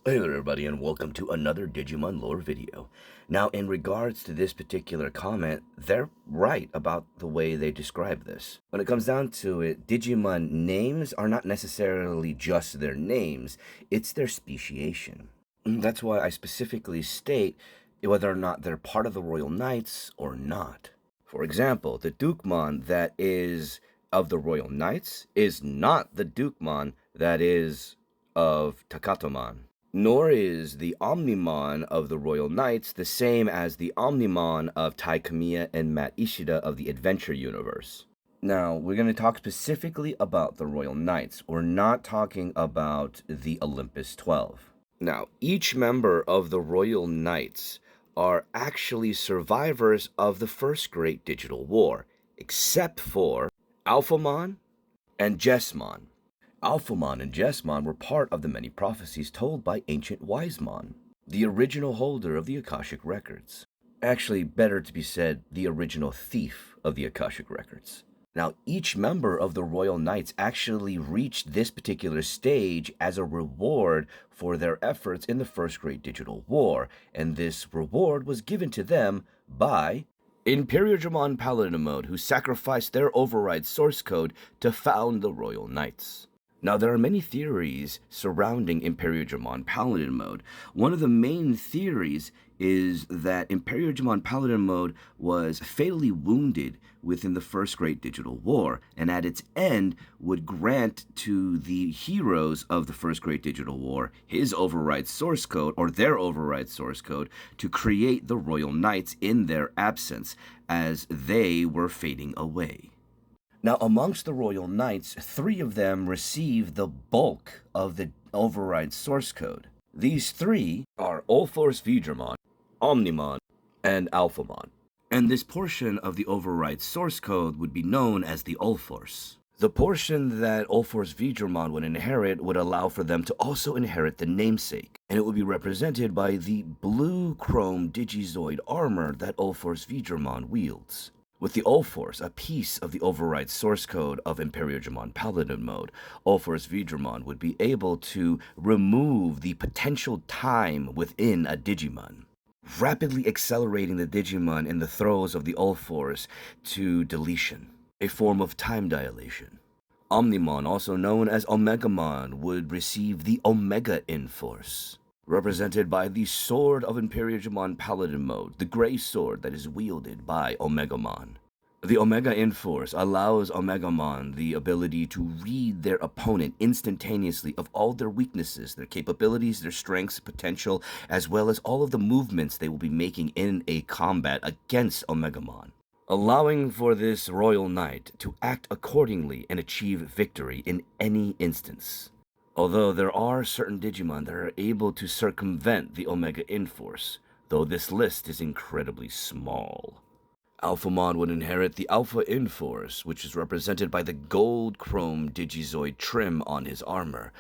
Hey there everybody and welcome to another Digimon lore video. Now in regards to this particular comment, they're right about the way they describe this. When it comes down to it, Digimon names are not necessarily just their names, it's their speciation. That's why I specifically state whether or not they're part of the Royal Knights or not. For example, the Digmon that is of the Royal Knights is not the Digmon that is of Takatomon. Nor is the Omnimon of the Royal Knights the same as the Omnimon of Tai Kamiya and Matt Ishida of the Adventure Universe. Now, we're going to talk specifically about the Royal Knights. We're not talking about the Olympus 12. Now, each member of the Royal Knights are actually survivors of the First Great Digital War, except for Alphamon and Jessmon. Alphamon and Jessmon were part of the many prophecies told by ancient Wisemon, the original holder of the Akashic Records. Actually, better to be said, the original thief of the Akashic Records. Now, each member of the Royal Knights actually reached this particular stage as a reward for their efforts in the First Great Digital War, and this reward was given to them by Imperiodramon Paladin Mode, who sacrificed their override source code to found the Royal Knights. Now, there are many theories surrounding Imperiodramon Paladin Mode. One of the main theories is that Imperiodramon Paladin Mode was fatally wounded within the First Great Digital War, and at its end would grant to the heroes of the First Great Digital War his override source code, or their override source code, to create the Royal Knights in their absence, as they were fading away. Now, amongst the Royal Knights, 3 of them receive the bulk of the override source code. These 3 are Ulforce Vidramon, Omnimon, and Alphamon. And this portion of the override source code would be known as the Ulforce. The portion that Ulforce Vidramon would inherit would allow for them to also inherit the namesake, and it would be represented by the blue chrome Digizoid armor that Ulforce Vidramon wields. With the Ulforce, a piece of the override source code of Imperiodramon Paladin Mode, Ulforce Vidramon would be able to remove the potential time within a Digimon, rapidly accelerating the Digimon in the throes of the Ulforce to deletion, a form of time dilation. Omnimon, also known as Omegamon, would receive the Omega Inforce, represented by the Sword of Imperiodramon Paladin Mode, the gray sword that is wielded by Omegamon. The Omega Inforce allows Omegamon the ability to read their opponent instantaneously of all their weaknesses, their capabilities, their strengths, potential, as well as all of the movements they will be making in a combat against Omegamon, allowing for this Royal Knight to act accordingly and achieve victory in any instance. Although there are certain Digimon that are able to circumvent the Omega Inforce, though this list is incredibly small. Alphamon would inherit the Alpha Inforce, which is represented by the gold chrome Digizoid trim on his armor.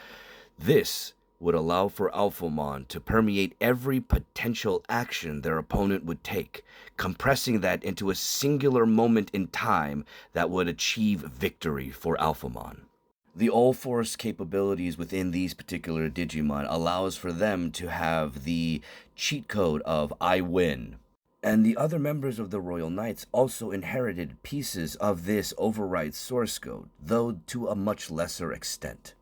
This would allow for Alphamon to permeate every potential action their opponent would take, compressing that into a singular moment in time that would achieve victory for Alphamon. The All-Force capabilities within these particular Digimon allows for them to have the cheat code of I win. And the other members of the Royal Knights also inherited pieces of this override source code, though to a much lesser extent.